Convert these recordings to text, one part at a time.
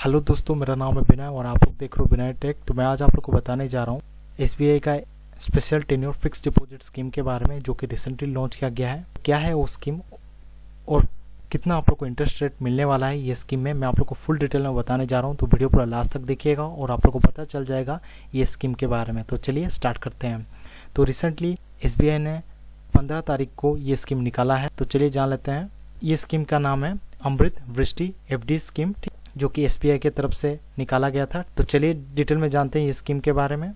Hello दोस्तों, मेरा नाम है विनय और आप लोग देख रहे हो विनय टेक। तो मैं आज आप लोग को बताने जा रहा हूँ एसबीआई का special tenure fix deposit scheme के बारे में, जो कि रिसेंटली लॉन्च किया गया है। क्या है वो स्कीम और कितना आप लोग को इंटरेस्ट रेट मिलने वाला है ये स्कीम में, मैं आप लोग को फुल डिटेल में बताने जा रहा हूँ। तो वीडियो पूरा लास्ट तक देखिएगा और आप लोग को पता चल जाएगा ये स्कीम के बारे में। तो चलिए स्टार्ट करते हैं। तो रिसेंटली एसबीआई ने 15 तारीख को ये स्कीम निकाला है। तो चलिए जान लेते हैं। ये स्कीम का नाम है अमृत वृष्टि एफडी स्कीम, जो कि एसबीआई की तरफ से निकाला गया था। तो चलिए डिटेल में जानते हैं ये स्कीम के बारे में।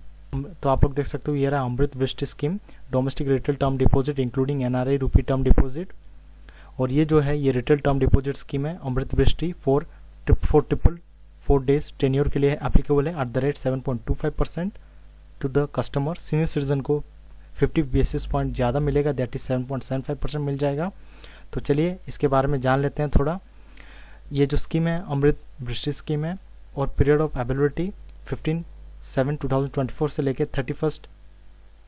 तो आप लोग देख सकते हो ये रहा अमृत Vrishti scheme, domestic retail term deposit including NRI रूपी टर्म डिपॉजिट। और ये जो है ये रिटेल टर्म डिपॉजिट स्कीम है अमृत वृष्टि फॉर 4 डेज टेन्योर के लिए एप्लीकेबल है at the rate 7.25% to the customer. Senior citizen को 50 बेसिस पॉइंट ज़्यादा मिलेगा, दैट इज 7.75% मिल जाएगा। तो चलिए इसके बारे में जान लेते हैं थोड़ा। ये जो स्कीम है अमृत वृष्टि स्कीम है और पीरियड ऑफ अवेलेबिलिटी 15/7/2024 से लेकर 31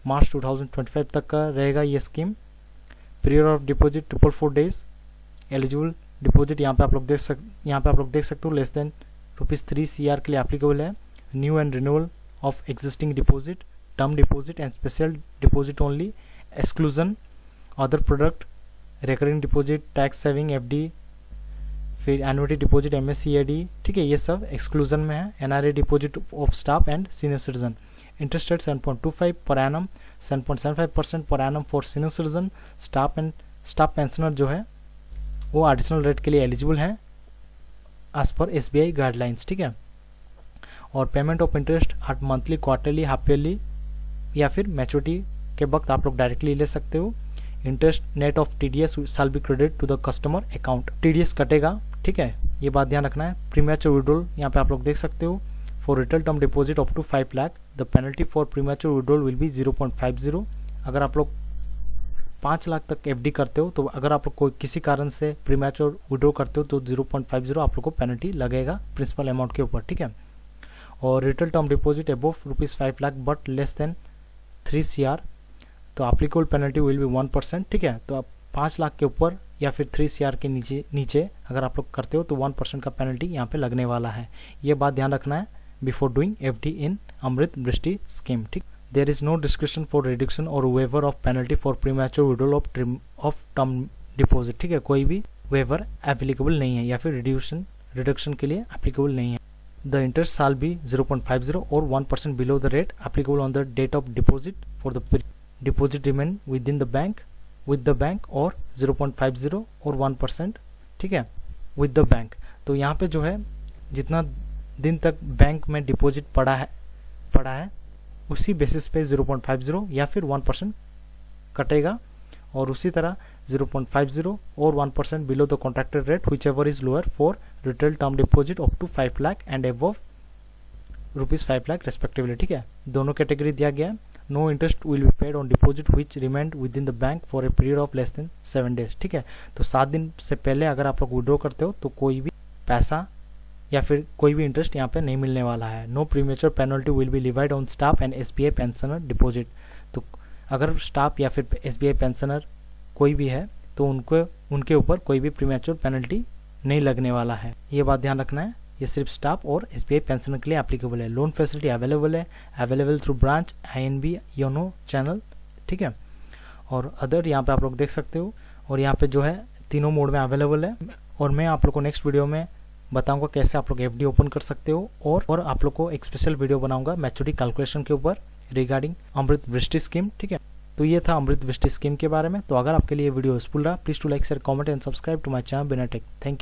मार्च 2025 तक का रहेगा ये scheme. Period of deposit 4 days. Eligible deposit यहाँ पे आप लोग देख सकते हो लेस देन ₹3 CR के लिए एप्लीकेबल है। New and renewal of existing deposit, term deposit and special deposit only. Exclusion other product, recurring deposit, tax saving FD, फिर एनुइटी डिपॉजिट एमएससीआईडी, ठीक है, ये सब एक्सक्लूजन में है। NRI deposit of staff and senior citizen. Interest rate 7.25 per annum, 7.75% per annum for senior citizen. Staff pensioner जो है वो एडिशनल रेट के लिए एलिजिबल हैं एज पर एसबीआई गाइडलाइंस, ठीक है। और payment of interest eight monthly, quarterly, half yearly या फिर मैच्योरिटी के वक्त आप लोग डायरेक्टली ले सकते हो। Interest net of TDS shall be credit to the customer account. TDS कटेगा, ठीक है, ये बात ध्यान रखना है। प्रीमैच्योर विड्रॉल यहाँ पे आप लोग देख सकते हो for retail term deposit up to 5 lakh the penalty for premature withdrawal will be 0.50। अगर आप लोग 5 लाख तक एफडी करते हो तो अगर आप लोग कोई किसी कारण से प्रीमैच्योर विड्रॉ करते हो तो 0.50 आप लोग को पेनल्टी लगेगा प्रिंसिपल अमाउंट के ऊपर, ठीक है। और retail term deposit above ₹5 lakh but less than 3 CR तो एप्लीकेबल पेनल्टी विल बी 1%, ठीक है। तो आप 5 लाख के ऊपर या फिर 3 CR के नीचे अगर आप लोग करते हो तो 1% का पेनल्टी यहाँ पे लगने वाला है। ये बात ध्यान रखना है before doing FD in Amrit Vrishti scheme, ठीक। There is no description for reduction और waiver of penalty for premature withdrawal of term deposit, ठीक है। कोई भी वेवर एप्लीकेबल नहीं है या फिर रिडक्शन के लिए एप्लीकेबल नहीं है। द इंटरेस्ट शाल बी 0.50 और 1% below the rate applicable on the date of deposit for the deposit remain with in the bank with the bank और 0.50 और 1%, ठीक है, विद द बैंक। तो यहाँ पे जो है जितना दिन तक बैंक में डिपॉजिट पड़ा है उसी बेसिस पे 0.50 या फिर 1% कटेगा। और उसी तरह 0.50 और 1% below the contracted rate which ever is lower for retail term deposit up to 5 lakh and above ₹5 lakh respectively, ठीक है। दोनों कैटेगरी दिया गया है। No interest will be paid on deposit which remained with in the bank for a period of less than 7 days, ठीक है। तो 7 दिन से पहले अगर आप लोग विड्रॉ करते हो तो कोई भी पैसा या फिर कोई भी इंटरेस्ट यहाँ पे नहीं मिलने वाला है। No premature penalty will be levied on staff and SBI pensioner deposit. तो अगर स्टाफ या फिर एसबीआई पेंशनर कोई भी है तो उनके ऊपर कोई भी प्रीमेच्योर पेनल्टी नहीं लगने वाला है। ये बात ध्यान रखना है। ये सिर्फ स्टाफ और एसबीआई पेंशनर के लिए एप्लीकेबल है। Loan facility available through branch, I&B, YONO channel, ठीक है। और अदर यहाँ पे आप लोग देख सकते हो। और यहाँ पे जो है तीनों मोड में अवेलेबल है। और मैं आप लोग को नेक्स्ट वीडियो में बताऊंगा कैसे आप लोग एफडी ओपन कर सकते हो। और आप लोग को एक स्पेशल वीडियो बनाऊंगा मैच्योरिटी कैलकुलेशन के ऊपर रिगार्डिंग अमृत वृष्टि स्कीम, ठीक है। तो ये था अमृत वृष्टि स्कीम के बारे में। तो अगर आपके लिए वीडियो यूजफुल रहा, please to like, share, comment and subscribe to my channel Vinay tech. Thank you.